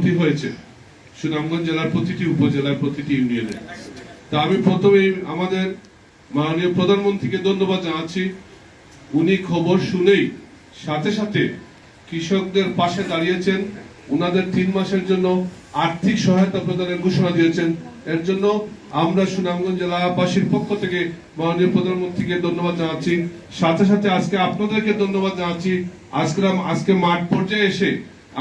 ক্ষতি হয়েছে সুনামগঞ্জ জেলার প্রতিটি উপজেলার প্রতিটি ইউনিয়নে। তা আমি প্রথমেই আমাদের মাননীয় প্রধানমন্ত্রীকে ধন্যবাদ জানাচ্ছি। উনি খবর শুনেই সাথে সাথে কৃষকদের পাশে দাঁড়িয়েছেন, উনাদের 3 মাসের জন্য আর্থিক সহায়তা প্রদানের ঘোষণা দিয়েছেন। এর জন্য আমরা সুনামগঞ্জ জেলাবাসীর পক্ষ থেকে মাননীয় প্রধানমন্ত্রীকে ধন্যবাদ জানাচ্ছি। সাথে সাথে আজকে আপনাদেরকে ধন্যবাদ জানাচ্ছি। আজকে মাঠ পর্যায়ে এসে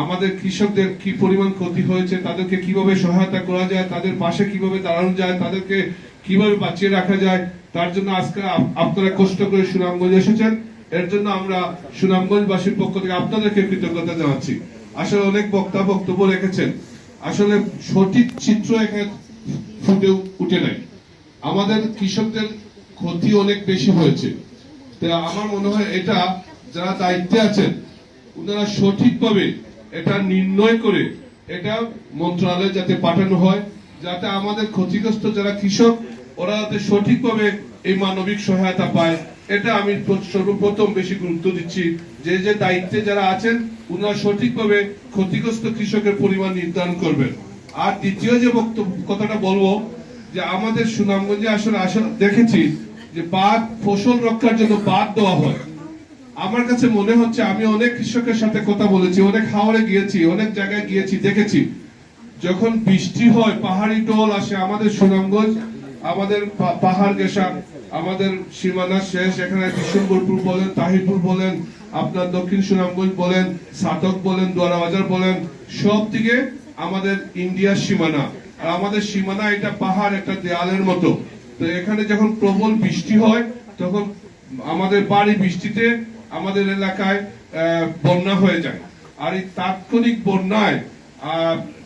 আমাদের কৃষকদের কি পরিমাণ ক্ষতি হয়েছে, তাদেরকে কিভাবে সহায়তা করা যায়, তাদের পাশে কিভাবে দাঁড়ানো যায়, তাদেরকে কিভাবে বাঁচিয়ে রাখা যায়, তার জন্য আজকে আপনারা কষ্ট করে সুনামগঞ্জ এসেছেন। এর জন্য আমরা সুনামগঞ্জবাসীর পক্ষ থেকে আপনাদেরকে কৃতজ্ঞতা জানাচ্ছি। আসলে অনেক বক্তব্য রেখেছেন, আসলে সঠিক চিত্র এখানে ফুটে উঠে নাই। আমাদের কৃষকদের ক্ষতি অনেক বেশি হয়েছে। আমার মনে হয় এটা যারা দায়িত্বে আছেন ওনারা সঠিকভাবে এটা নির্ণয় করে এটা মন্ত্রণালয়ে যাতে পাঠানো হয়, যাতে আমাদের ক্ষতিগ্রস্ত যারা কৃষক ওরা যাতে সঠিকভাবে এই মানবিক সহায়তা পায়। এটা আমি সর্বপ্রথম বেশি গুরুত্ব দিচ্ছি, যে যে দায়িত্বে যারা আছেন ওনারা সঠিকভাবে ক্ষতিগ্রস্ত কৃষকের পরিমাণ নির্ধারণ করবেন। আর দ্বিতীয় যে কথাটা বলবো, যে আমাদের সুনামগঞ্জে আসলে দেখেছি যে বাঁধ ফসল রক্ষার জন্য বাঁধ দেওয়া হয়। আমার কাছে মনে হচ্ছে, আমি অনেক কৃষকের সাথে কথা বলেছি, অনেক হাওড়ে গিয়েছি, অনেক জায়গায় গিয়েছি, দেখেছি যখন বৃষ্টি হয় পাহাড়ি ঢল আসে আমাদের সুনামগঞ্জ, আমাদের পাহাড় গেসা, আমাদের সীমানা শেষ, এখানে ডিসেম্বরপুর বলেন, তাহিরপুর বলেন, আপনার দক্ষিণ সুনামগঞ্জ বলেন, সাতক বলেন, দোয়ারাবাজার বলেন, সব দিকে আমাদের ইন্ডিয়ার সীমানা। আর আমাদের সীমানা এটা পাহাড়, একটা দেয়ালের মতো। তো এখানে যখন প্রবল বৃষ্টি হয় তখন আমাদের বাড়ি বৃষ্টিতে আমাদের এলাকায় বন্যা হয়ে যায়। আর এই তাৎক্ষণিক বন্যায়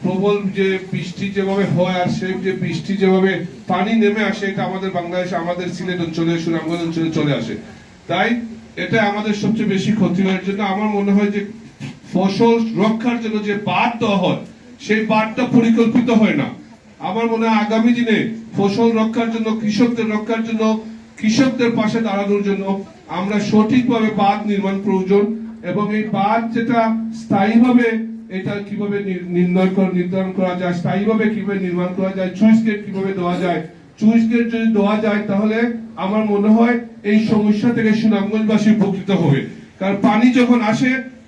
প্রবল যে বৃষ্টি যেভাবে হয়, আর সেই যে বৃষ্টি যেভাবে পানি নেমে আসে, এটা আমাদের বাংলাদেশে, আমাদের সিলেট অঞ্চলে, সুনামগঞ্জ অঞ্চলে চলে আসে। তাই এটা আমাদের সবচেয়ে বেশি ক্ষতি হয়। জন্য আমার মনে হয় যে ফসল রক্ষার জন্য যে বাঁধ দেওয়া হয় সেই বাঁধটা পরিকল্পিত হয় না। আমার মনে হয় আগামী দিনে ফসল রক্ষার জন্য, কৃষকদের রক্ষার জন্য, কৃষকদের পাশে দাঁড়ানোর জন্য আমরা সঠিকভাবে বাঁধ নির্মাণ প্রয়োজন। এবং এই বাঁধ যেটা স্থায়ীভাবে, এটা কিভাবে নির্ধারণ করা যায়, স্থায়ীভাবে কিভাবে নির্মাণ করা যায়, চুইস গেট কিভাবে দেওয়া যায়। চুইস গেট যদি দেওয়া যায় তাহলে আমার মনে হয় এই সমস্যা থেকে সুনামগঞ্জবাসী উপকৃত হবে। কারণ পানি যখন আসে